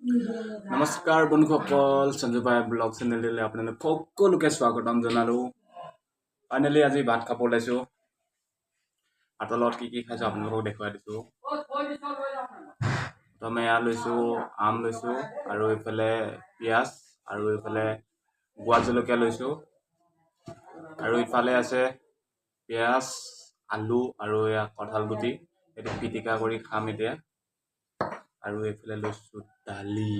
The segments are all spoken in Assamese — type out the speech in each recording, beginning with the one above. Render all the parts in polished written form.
नमस्कार बंधुসকল संजू भाई ब्लॉग चैनल आपने সকলোকে স্বাগতম জনালো ফাইনালি আজি ভাত খাব লাইছো আতলত কি খাইছো আপোনালোকক দেখুৱাই দিছো তমে আ লৈছো আম লৈছো আৰু ইফালে পিয়াজ আৰু ইফালে গুৱা জলকীয়া লৈছো আৰু ইফালে আছে পিয়াজ আলু আৰু ইয়া কঁঠাল গুটি এটো পিটিকা কৰি খাম এতিয়া আৰু ইফালে লৈছো দালি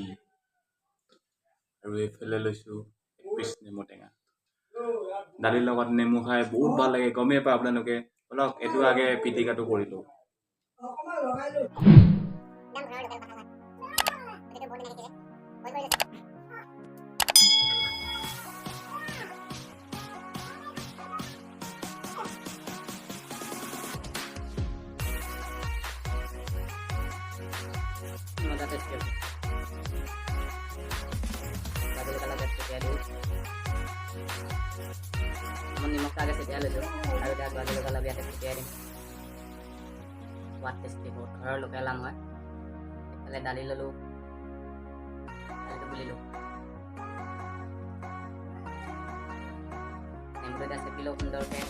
আৰু ইফালে লৈছো পিছ নেমু টেঙা দালিৰ লগত নেমু খাই বহুত ভাল লাগে গমে পায় আপোনালোকে অলপ এটো আগে পিটিকাটো কৰিলো मजा टेस्ट कर बाजू कला कर के दे मन निमक का से दिया ले जो আৰু তাক বাজু কলা বিয়া টেষ্ট কৰি দিম वाट टेस्टी हो ঘৰৰ লোকেল আম হয় এফালে দালি ললো দালিটো বুলিলো নেমু এটা চেপিলো সুন্দৰকে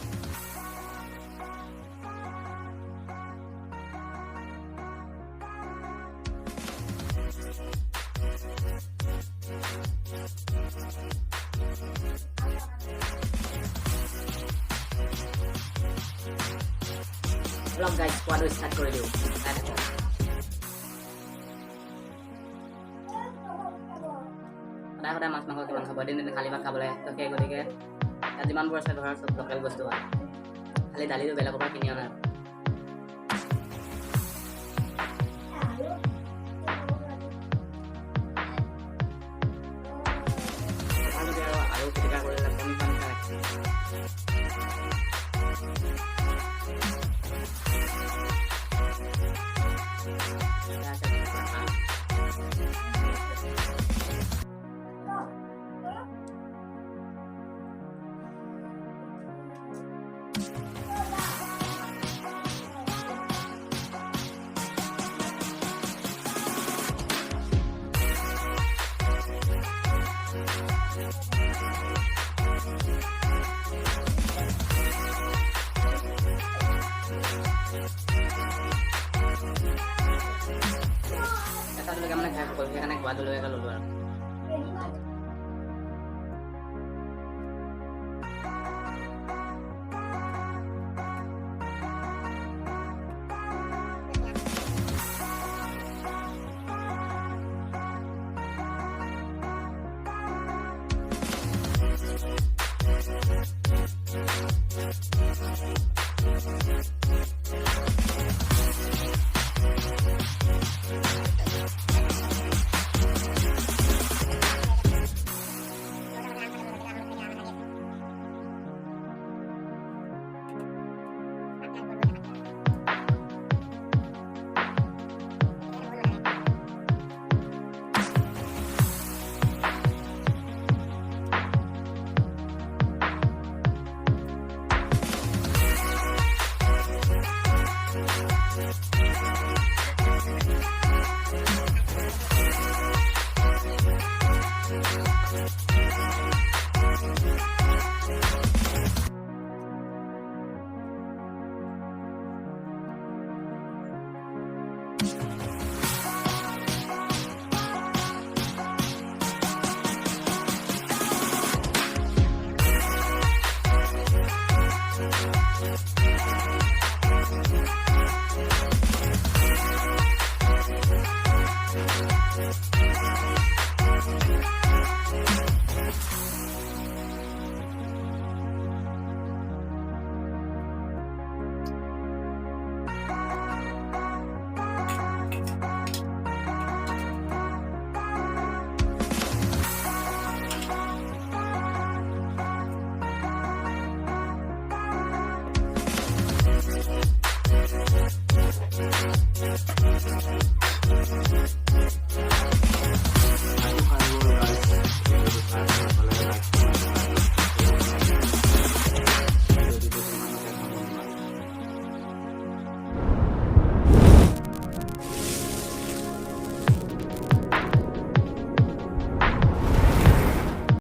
Vlog guys, kuado start kori diu. Ada mas mangkok kiman khabo din khali mak khabole to ke gotike jiman bor ase ghor sob local bostu hoy khali dali to bela kopar kini ana alu pitika kore la pani pani ka dulu kan kayak pukul karena gua dulu ya kalau luar